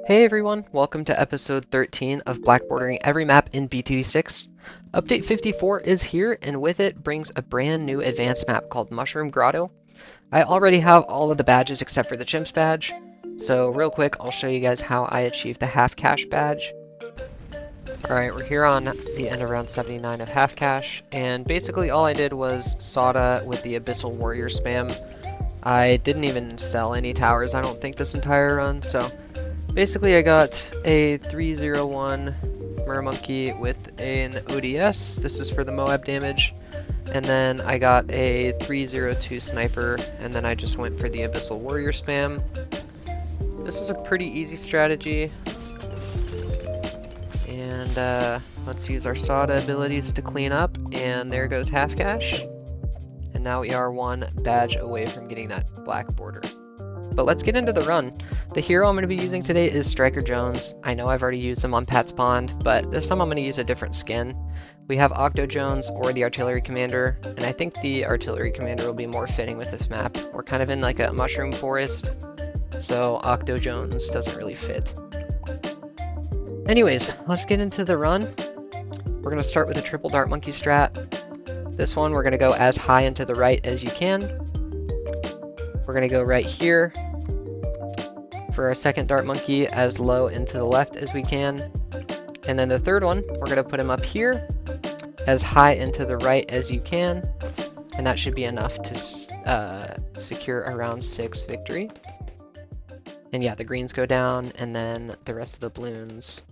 Hey everyone, welcome to episode 13 of blackboarding every map in BTD6. Update 54 is here, and with it brings a brand new advanced map called Mushroom Grotto. I already have all of the badges except for the CHIMPS badge, so real quick I'll show you guys how I achieved the half cash badge. Alright, we're here on the end of round 79 of half cash, and basically all I did was Sada with the Abyssal Warrior spam. I didn't even sell any towers, I don't think, this entire run, so basically I got a 301 Mermonkey with an ODS, this is for the MOAB damage, and then I got a 302 Sniper, and then I just went for the Abyssal Warrior spam. This is a pretty easy strategy, and let's use our Sada abilities to clean up, and there goes half cash. And now we are one badge away from getting that black border. But let's get into the run. The hero I'm going to be using today is Striker Jones. I know I've already used him on Pat's Pond, but this time I'm going to use a different skin. We have Octo Jones or the Artillery Commander, and I think the Artillery Commander will be more fitting with this map. We're kind of in like a mushroom forest, so Octo Jones doesn't really fit. Anyways, let's get into the run. We're going to start with a triple dart monkey strat. This one we're going to go as high and to the right as you can. We're going to go right here for our second dart monkey, as low and to the left as we can. And then the third one, we're going to put him up here as high and to the right as you can. And that should be enough to secure a round 6 victory. And yeah, the greens go down, and then the rest of the balloons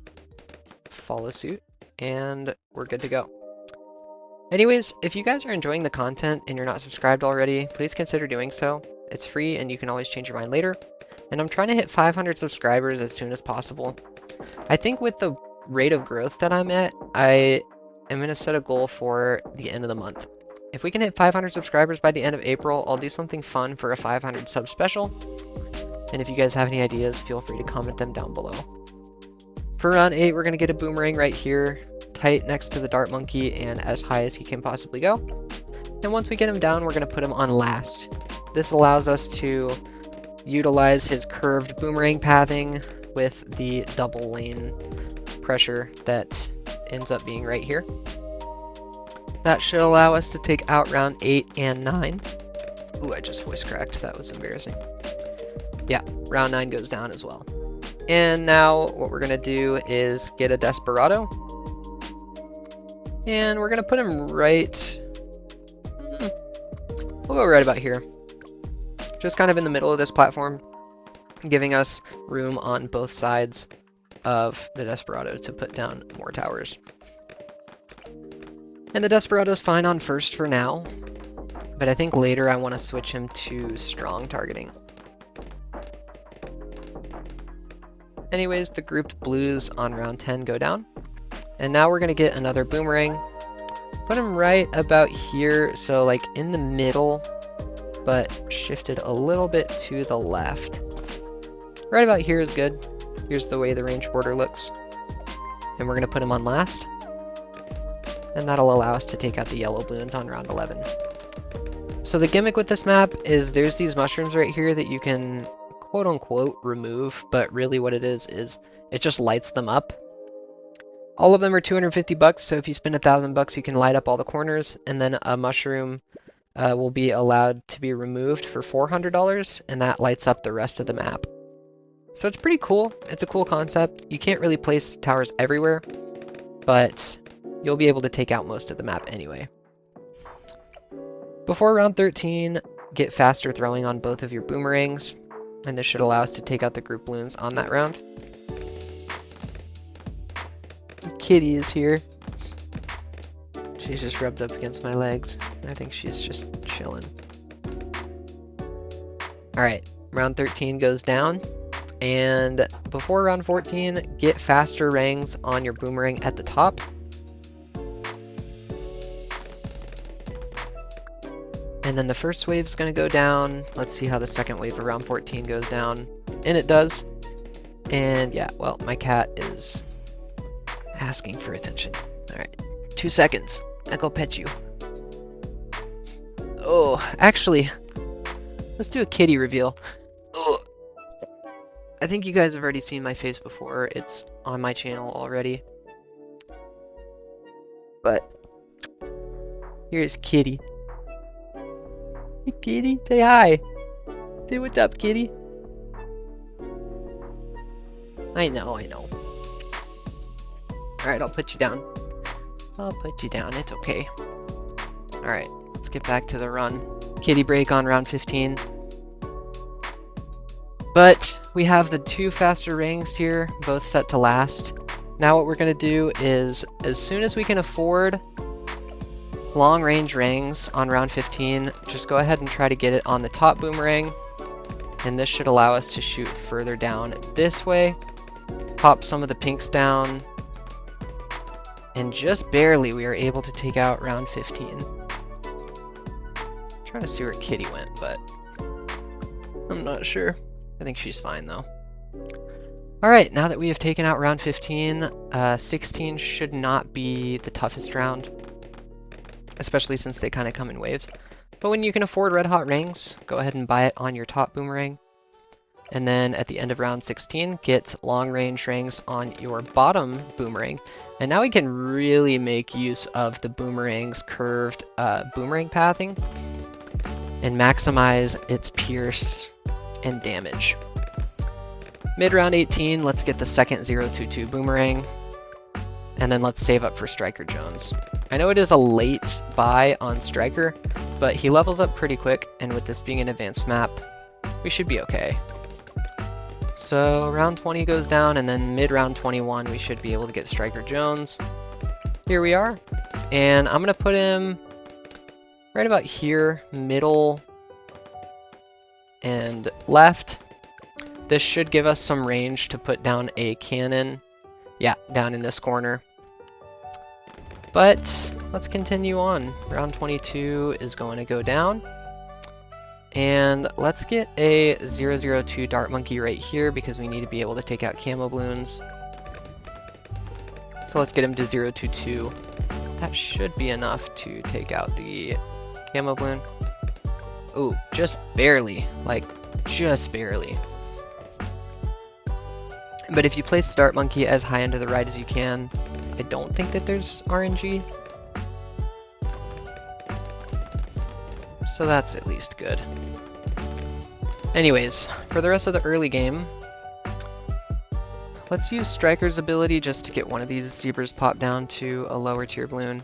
follow suit, and we're good to go. Anyways, if you guys are enjoying the content and you're not subscribed already, please consider doing so. It's free and you can always change your mind later. And I'm trying to hit 500 subscribers as soon as possible. I think with the rate of growth that I'm at, I am going to set a goal for the end of the month. If we can hit 500 subscribers by the end of April, I'll do something fun for a 500 sub special. And if you guys have any ideas, feel free to comment them down below. For round 8, we're going to get a boomerang right here, tight next to the dart monkey and as high as he can possibly go. And once we get him down, we're going to put him on last. This allows us to utilize his curved boomerang pathing with the double lane pressure that ends up being right here. That should allow us to take out round 8 and 9. Ooh, I just voice cracked. That was embarrassing. Yeah, round 9 goes down as well. And now what we're going to do is get a Desperado. And we're going to put him right... We'll go right about here. Just kind of in the middle of this platform, giving us room on both sides of the Desperado to put down more towers. And the Desperado's fine on first for now, but I think later I want to switch him to strong targeting. Anyways, the grouped blues on round 10 go down. And now we're going to get another boomerang. Put him right about here, so like in the middle, but shifted a little bit to the left. Right about here is good. Here's the way the range border looks. And we're going to put him on last. And that'll allow us to take out the yellow balloons on round 11. So the gimmick with this map is there's these mushrooms right here that you can quote-unquote remove, but really what it is it just lights them up. All of them are 250 bucks, so if you spend $1,000 you can light up all the corners, and then a mushroom will be allowed to be removed for $400, and that lights up the rest of the map. So it's pretty cool. It's a cool concept. You can't really place towers everywhere, but you'll be able to take out most of the map anyway. Before round 13, get faster throwing on both of your boomerangs, and this should allow us to take out the group balloons on that round. Kitty is here. She's just rubbed up against my legs. I think she's just chilling. Alright, round 13 goes down. And before round 14, get faster rangs on your boomerang at the top. And then the first wave's going to go down. Let's see how the second wave of round 14 goes down. And it does. And yeah, well, my cat is asking for attention. Alright, 2 seconds. I'll go pet you. Oh, actually, let's do a kitty reveal. Ugh. I think you guys have already seen my face before. It's on my channel already. But here's Kitty. Hey, Kitty, say hi. Say what's up, Kitty. I know, I know. Alright, I'll put you down. I'll put you down, it's okay. Alright, let's get back to the run. Kitty break on round 15. But we have the 2 faster rings here, both set to last. Now what we're going to do is, as soon as we can afford long range rings on round 15, just go ahead and try to get it on the top boomerang. And this should allow us to shoot further down this way. Pop some of the pinks down. And just barely we are able to take out round 15. Trying to see where Kitty went, but I'm not sure. I think she's fine though. Alright, now that we have taken out round 15, 16 should not be the toughest round. Especially since they kind of come in waves. But when you can afford red hot rings, go ahead and buy it on your top boomerang. And then at the end of round 16, get long range rings on your bottom boomerang. And now we can really make use of the boomerang's curved boomerang pathing and maximize its pierce and damage. Mid round 18, let's get the second 022 boomerang. And then let's save up for Striker Jones. I know it is a late buy on Striker, but he levels up pretty quick, and with this being an advanced map, we should be okay. So round 20 goes down, and then mid round 21 we should be able to get Striker Jones. Here we are, and I'm gonna put him right about here, middle and left. This should give us some range to put down a cannon. Yeah, down in this corner. But let's continue on. Round 22 is going to go down. And let's get a 002 Dart Monkey right here because we need to be able to take out camo balloons. So let's get him to 022. That should be enough to take out the camo balloon. Ooh, just barely. Like, just barely. But if you place the Dart Monkey as high into the right as you can, I don't think that there's RNG. So that's at least good. Anyways, for the rest of the early game, let's use Striker's ability just to get one of these zebras popped down to a lower tier balloon.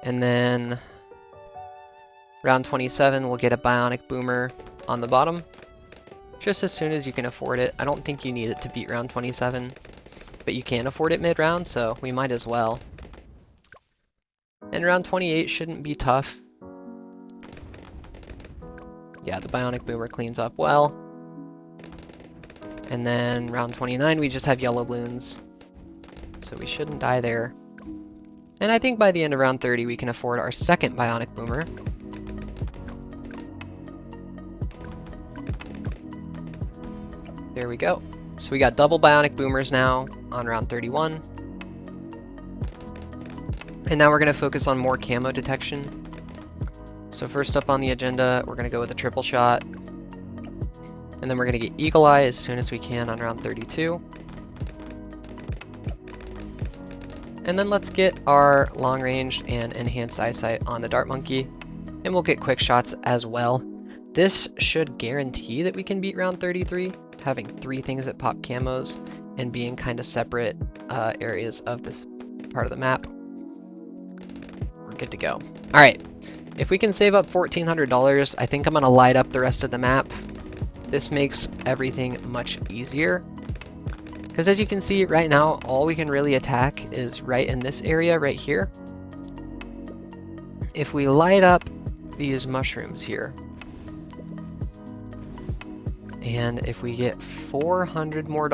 And then round 27, we'll get a Bionic Boomer on the bottom. Just as soon as you can afford it. I don't think you need it to beat round 27, but you can afford it mid-round, so we might as well. And round 28 shouldn't be tough. Yeah, the Bionic Boomer cleans up well. And then round 29, we just have yellow balloons, so we shouldn't die there. And I think by the end of round 30, we can afford our second Bionic Boomer. There we go. So we got double Bionic Boomers now on round 31. And now we're going to focus on more camo detection. So first up on the agenda, we're going to go with a triple shot. And then we're going to get Eagle Eye as soon as we can on round 32. And then let's get our long range and enhanced eyesight on the Dart Monkey. And we'll get quick shots as well. This should guarantee that we can beat round 33. Having 3 things that pop camos and being kind of separate areas of this part of the map. We're good to go. Alright, if we can save up $1,400, I think I'm going to light up the rest of the map. This makes everything much easier. Because as you can see right now, all we can really attack is right in this area right here. If we light up these mushrooms here, and if we get $400 more,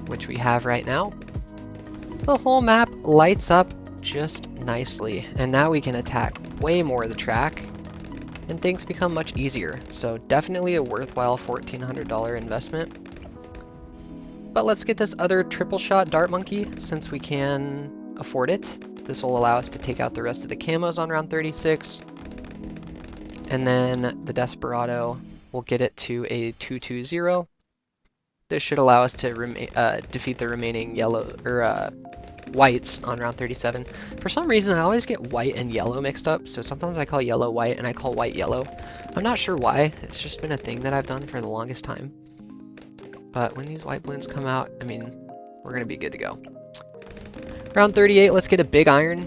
which we have right now, the whole map lights up just nicely. And now we can attack way more of the track, and things become much easier. So definitely a worthwhile $1,400 investment. But let's get this other triple shot Dart Monkey since we can afford it. This will allow us to take out the rest of the camos on round 36. And then the Desperado we'll get it to a 220. This should allow us to defeat the remaining yellow or whites on round 37. For some reason, I always get white and yellow mixed up, so sometimes I call yellow white and I call white yellow. I'm not sure why. It's just been a thing that I've done for the longest time. But when these white balloons come out, I mean, we're gonna be good to go. Round 38, let's get a big iron,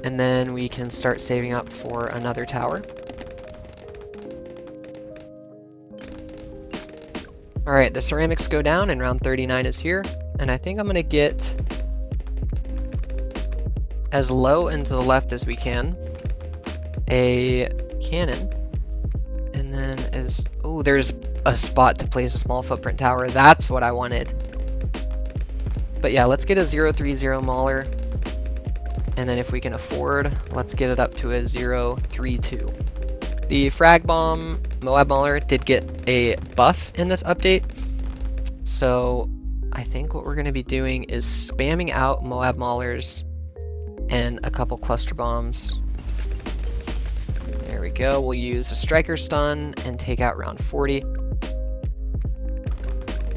and then we can start saving up for another tower. Alright, the ceramics go down and round 39 is here, and I think I'm gonna get as low and to the left as we can a cannon, and then as, oh, there's a spot to place a small footprint tower. That's what I wanted. But yeah, let's get a 030 mauler, and then if we can afford, let's get it up to a 032. The frag bomb MOAB mauler did get a buff in this update, so I think what we're going to be doing is spamming out MOAB maulers and a couple cluster bombs. There we go. We'll use a striker stun and take out round 40.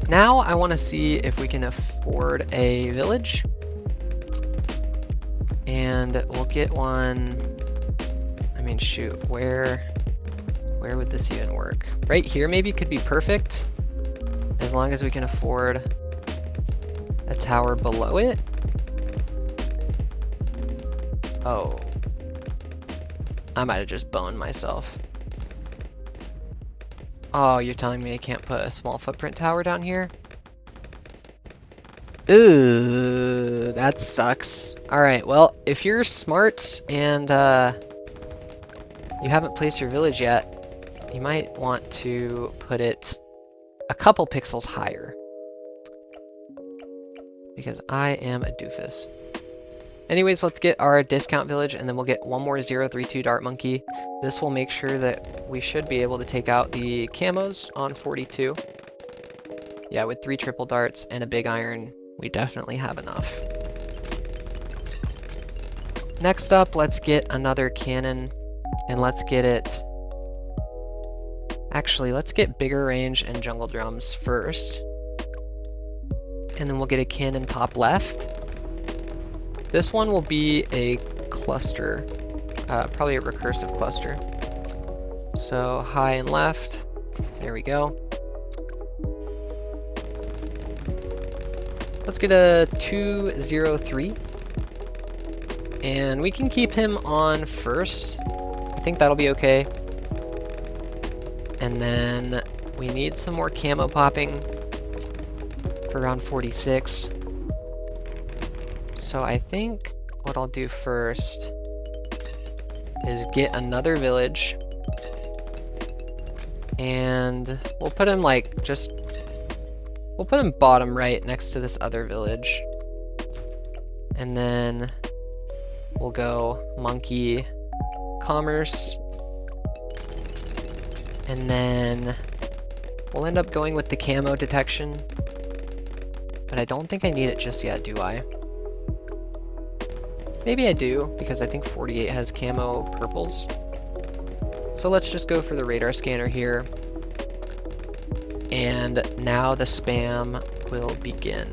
Now I want to see if we can afford a village, and we'll get one. I mean, shoot, where would this even work? Right here maybe could be perfect, as long as we can afford a tower below it. Oh, I might have just boned myself. Oh, you're telling me I can't put a small footprint tower down here? Ooh, that sucks. Alright, well, if you're smart and you haven't placed your village yet, you might want to put it a couple pixels higher. Because I am a doofus. Anyways, let's get our discount village, and then we'll get one more 032 dart monkey. This will make sure that we should be able to take out the camos on 42. Yeah, with 3 triple darts and a big iron, we definitely have enough. Next up, let's get another cannon, and let's get it... Actually, let's get bigger range and jungle drums first. And then we'll get a cannon top left. This one will be a cluster, probably a recursive cluster. So high and left, there we go. Let's get a 203. And we can keep him on first. I think that'll be okay. And then we need some more camo popping for round 46. So I think what I'll do first is get another village, and we'll put him like we'll put him bottom right next to this other village, and then we'll go monkey commerce, and then we'll end up going with the camo detection, but I don't think I need it just yet, do I? Maybe I do, because I think 48 has camo purples. So let's just go for the radar scanner here. And now the spam will begin.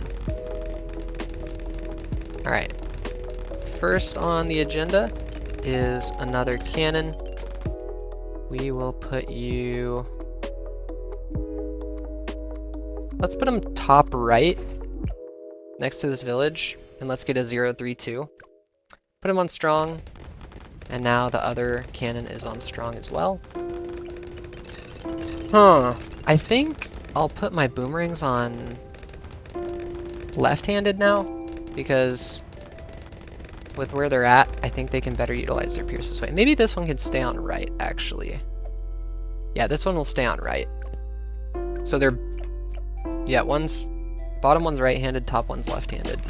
Alright. First on the agenda is another cannon. We will put you... Let's put him top right, next to this village, and let's get a 032. Put him on strong, and now the other cannon is on strong as well. Huh, I think I'll put my boomerangs on left-handed now, because with where they're at, I think they can better utilize their pierce this way. Maybe this one can stay on right, actually. Yeah, this one will stay on right. So they're, yeah, bottom one's right-handed, top one's left-handed.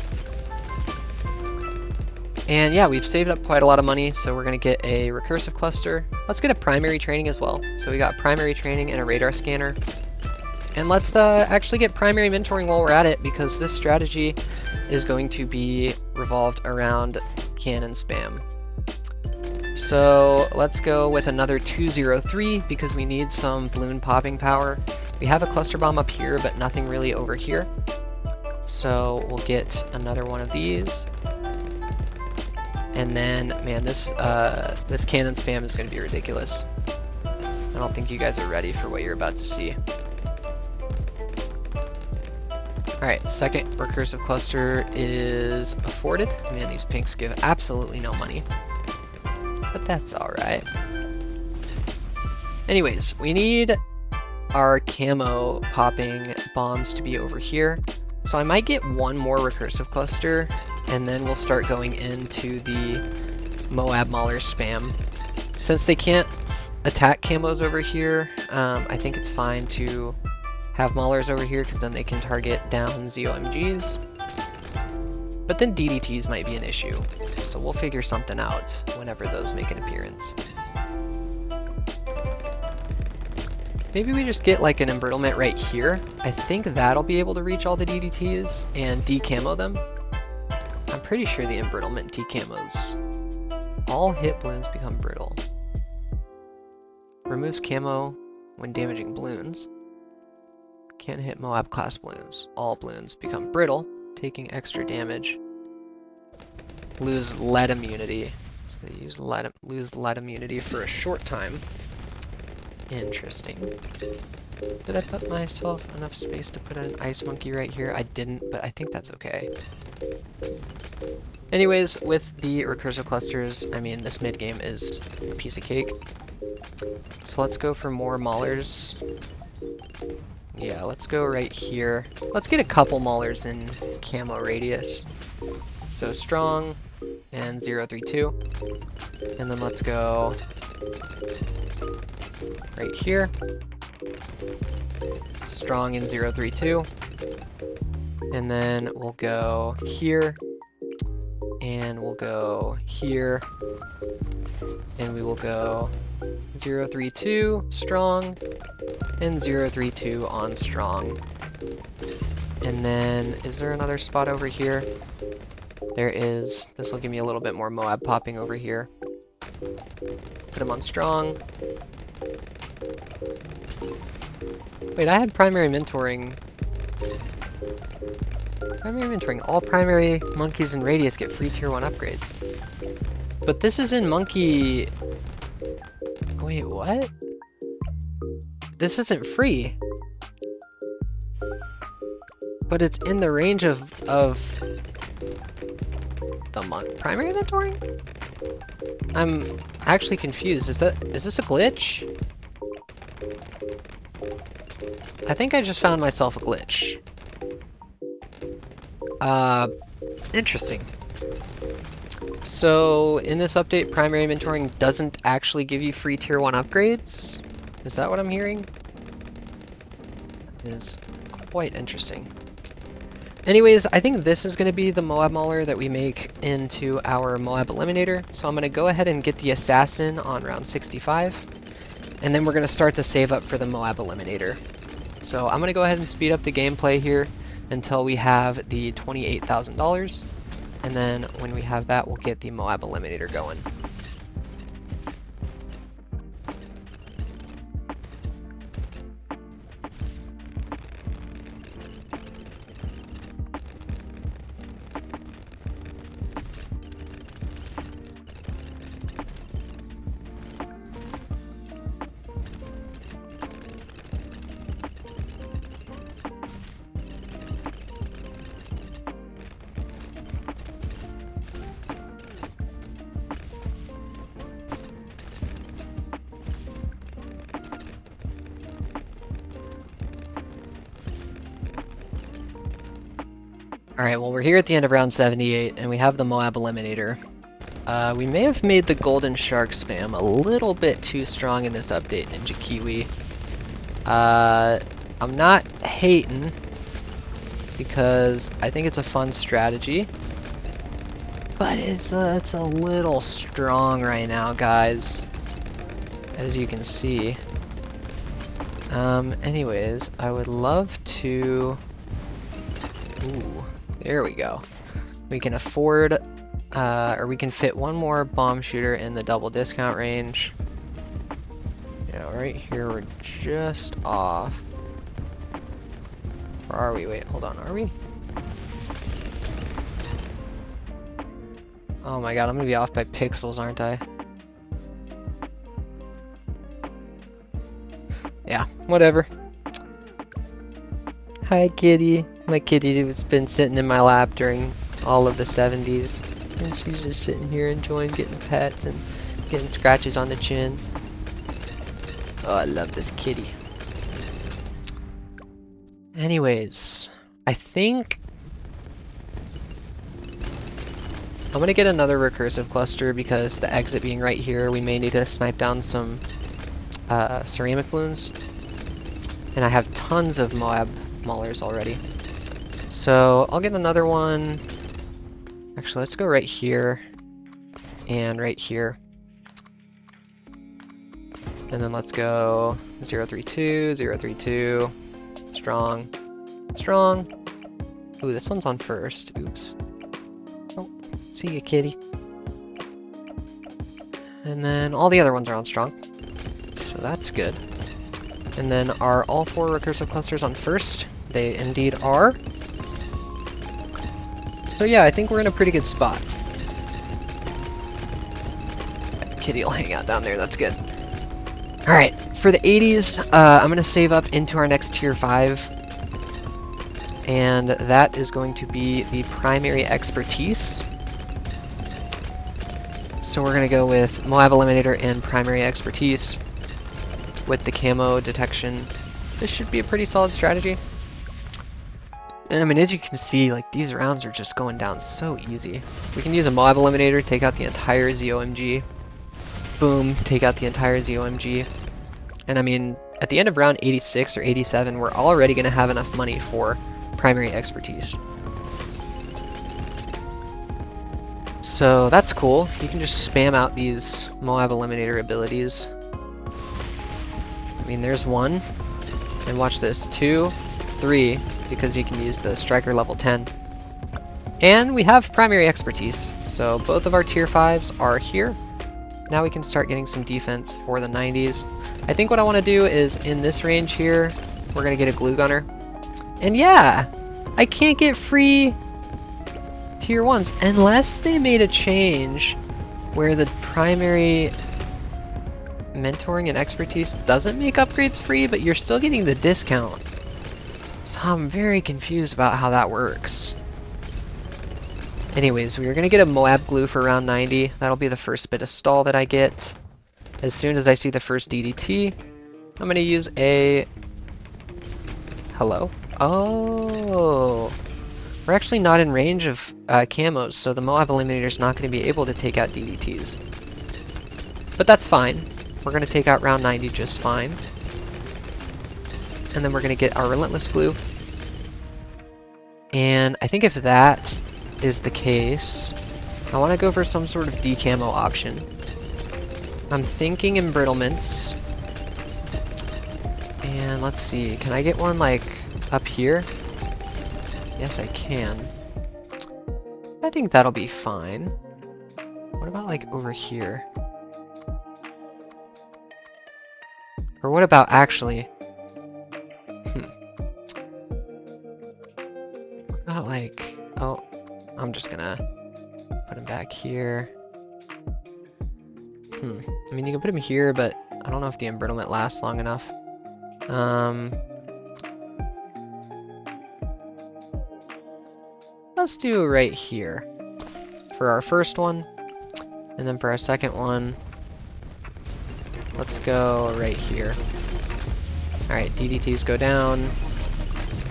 And yeah, we've saved up quite a lot of money, so we're going to get a recursive cluster. Let's get a primary training as well. So we got primary training and a radar scanner. And let's actually get primary mentoring while we're at it, because this strategy is going to be revolved around cannon spam. So let's go with another 203 because we need some balloon popping power. We have a cluster bomb up here, but nothing really over here. So we'll get another one of these. And then, man, this cannon spam is going to be ridiculous. I don't think you guys are ready for what you're about to see. Alright, second recursive cluster is afforded. Man, these pinks give absolutely no money. But that's alright. Anyways, we need our camo popping bombs to be over here. So I might get one more recursive cluster, and then we'll start going into the MOAB Mauler spam. Since they can't attack camos over here, I think it's fine to have Maulers over here, because then they can target down ZOMGs. But then DDTs might be an issue, so we'll figure something out whenever those make an appearance. Maybe we just get like an embrittlement right here. I think that'll be able to reach all the DDTs and decamo them. I'm pretty sure the embrittlement decamos. All hit balloons become brittle. Removes camo when damaging balloons. Can't hit MOAB class balloons. All balloons become brittle, taking extra damage. Lose lead immunity. So they lose lead immunity for a short time. Interesting. Did I put myself enough space to put an ice monkey right here? I didn't, but I think that's okay. Anyways, with the recursive clusters, I mean, this mid game is a piece of cake. So let's go for more Maulers. Yeah, let's go right here. Let's get a couple Maulers in camo radius. So strong and 032. And then let's go right here. Strong and 032. And then we'll go here. And we'll go here. And we will go 032 strong and 032 on strong. And then is there another spot over here? There is. This will give me a little bit more MOAB popping over here. Put him on strong. Wait, I had primary mentoring. Primary mentoring. All primary monkeys in radius get free tier 1 upgrades. But this is in monkey... Wait, what? This isn't free. But it's in the range of the primary mentoring? I'm actually confused. Is this a glitch? I think I just found myself a glitch. Interesting. So in this update, primary mentoring doesn't actually give you free tier 1 upgrades? Is that what I'm hearing? It is quite interesting. Anyways, I think this is going to be the MOAB Mauler that we make into our MOAB Eliminator. So I'm going to go ahead and get the Assassin on round 65. And then we're going to start the save up for the MOAB Eliminator. So I'm going to go ahead and speed up the gameplay here until we have the $28,000. And then when we have that, we'll get the MOAB Eliminator going. Alright, well we're here at the end of round 78, and we have the MOAB Eliminator. We may have made the Golden Shark spam a little bit too strong in this update, Ninja Kiwi. I'm not hating, because I think it's a fun strategy. But it's a little strong right now, guys, as you can see. Anyways, I would love to... Ooh. There we go. We can afford or we can fit one more bomb shooter in the double discount range. Yeah, right here we're just off. Or are we? Wait, hold on, are we? Oh my god, I'm gonna be off by pixels, aren't I? Yeah, whatever. Hi, kitty. My kitty has been sitting in my lap during all of the 70s. And she's just sitting here enjoying getting pets and getting scratches on the chin. Oh, I love this kitty. Anyways, I think I'm gonna get another recursive cluster because the exit being right here, we may need to snipe down some ceramic balloons. And I have tons of MOAB maulers already. So I'll get another one. Actually, let's go right here and right here. And then let's go 032, 032, strong, strong. Ooh, this one's on first. Oops. Oh, see you, kitty. And then all the other ones are on strong. So that's good. And then are all 4 recursive clusters on first? They indeed are. So yeah, I think we're in a pretty good spot. Kitty will hang out down there, that's good. Alright, for the 80s, I'm going to save up into our next tier 5. And that is going to be the primary expertise. So we're going to go with MOAB eliminator and primary expertise with the camo detection. This should be a pretty solid strategy. And I mean, as you can see, like, these rounds are just going down so easy. We can use a MOAB eliminator, take out the entire ZOMG. Boom, take out the entire ZOMG. And I mean, at the end of round 86 or 87, we're already going to have enough money for primary expertise. So that's cool. You can just spam out these MOAB eliminator abilities. I mean, there's one. And watch this, 2, 3, because you can use the striker level 10. And we have primary expertise. So both of our tier 5s are here. Now we can start getting some defense for the 90s. I think what I want to do is in this range here, we're going to get a glue gunner. And yeah, I can't get free tier 1s unless they made a change where the primary mentoring and expertise doesn't make upgrades free, but you're still getting the discount. So I'm very confused about how that works. Anyways, we're going to get a MOAB glue for round 90. That'll be the first bit of stall that I get. As soon as I see the first DDT, I'm going to use a... Hello? Oh! We're actually not in range of camos, so the MOAB eliminator is not going to be able to take out DDTs. But that's fine. We're going to take out round 90 just fine. And then we're going to get our relentless glue. And I think if that is the case, I want to go for some sort of decamo option. I'm thinking embrittlements. And let's see, can I get one like up here? Yes, I can. I think that'll be fine. What about like over here? Or what about actually? What about like, oh, I'm just gonna put him back here. I mean, you can put him here, but I don't know if the embrittlement lasts long enough. Let's do right here for our first one, and then for our second one, let's go right here. Alright, DDTs go down.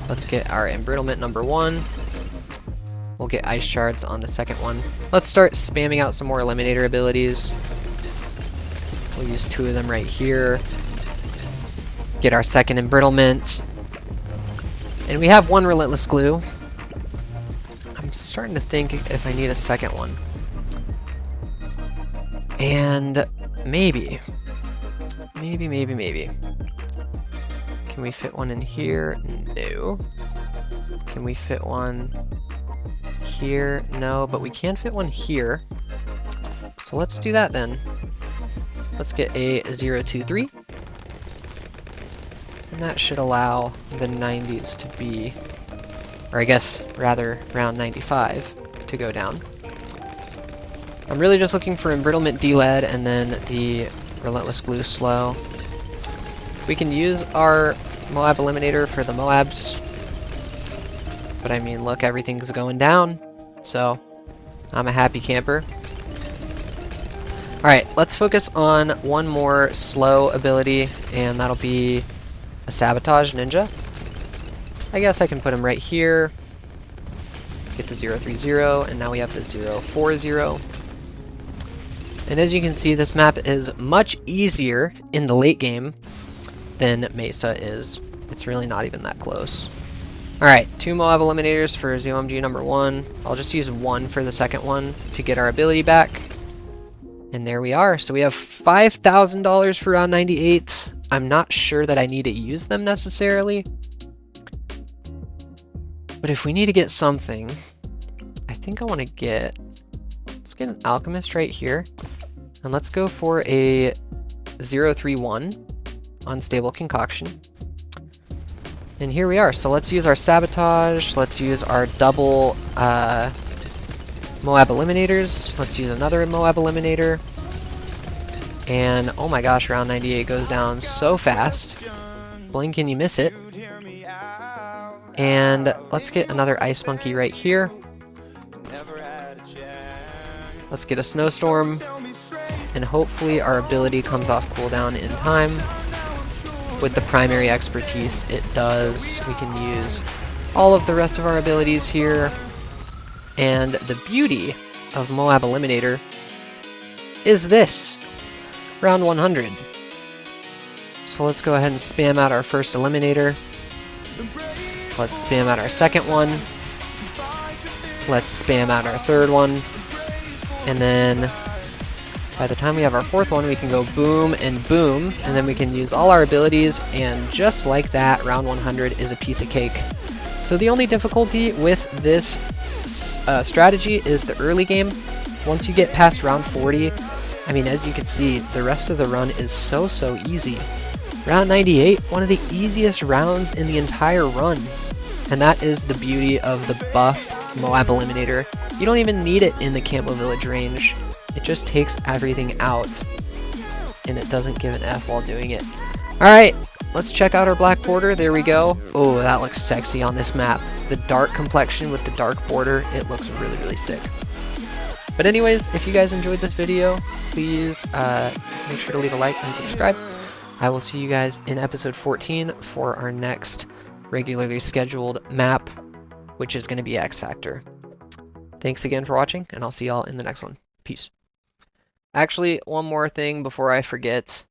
Let's get our embrittlement number 1. We'll get ice shards on the second one. Let's start spamming out some more eliminator abilities. We'll use 2 of them right here. Get our second embrittlement. And we have 1 relentless glue. I'm starting to think if I need a second one. And maybe. Maybe. Can we fit one in here? No. Can we fit one here? No, but we can fit one here. So let's do that then. Let's get a 023. And that should allow the 90s to be, or I guess rather around 95 to go down. I'm really just looking for embrittlement D-lead and then the relentless glue slow. We can use our MOAB eliminator for the MOABs. But I mean, look, everything's going down. So I'm a happy camper. Alright, let's focus on one more slow ability, and that'll be a Sabotage Ninja. I guess I can put him right here. Get the 030, and now we have the 040. And as you can see, this map is much easier in the late game than Mesa is. It's really not even that close. Alright, 2 MOAB eliminators for ZOMG number 1. I'll just use 1 for the second one to get our ability back. And there we are. So we have $5,000 for round 98. I'm not sure that I need to use them necessarily. But if we need to get something, I think I want to get... Let's get an Alchemist right here. And let's go for a 031 Unstable Concoction. And here we are. So let's use our Sabotage. Let's use our double MOAB eliminators. Let's use another MOAB eliminator. And oh my gosh, round 98 goes down so fast. Blink and you miss it. And let's get another Ice Monkey right here. Let's get a Snowstorm. And hopefully our ability comes off cooldown in time. With the primary expertise, it does. We can use all of the rest of our abilities here. And the beauty of MOAB Eliminator is this. Round 100. So let's go ahead and spam out our first Eliminator. Let's spam out our second one. Let's spam out our third one. And then by the time we have our fourth one, we can go boom and boom, and then we can use all our abilities, and just like that, round 100 is a piece of cake. So the only difficulty with this strategy is the early game. Once you get past round 40, I mean, as you can see, the rest of the run is so easy. Round 98, one of the easiest rounds in the entire run. And that is the beauty of the buffed MOAB Eliminator. You don't even need it in the Camo Village range. It just takes everything out, and it doesn't give an F while doing it. Alright, let's check out our black border. There we go. Oh, that looks sexy on this map. The dark complexion with the dark border, it looks really sick. But anyways, if you guys enjoyed this video, please make sure to leave a like and subscribe. I will see you guys in episode 14 for our next regularly scheduled map, which is going to be X Factor. Thanks again for watching, and I'll see y'all in the next one. Peace. Actually, one more thing before I forget.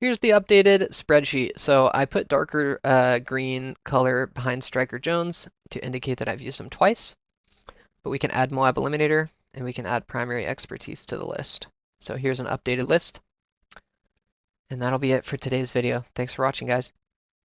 Here's the updated spreadsheet. So I put darker green color behind Striker Jones to indicate that I've used them twice. But we can add MOAB Eliminator, and we can add primary expertise to the list. So here's an updated list. And that'll be it for today's video. Thanks for watching, guys.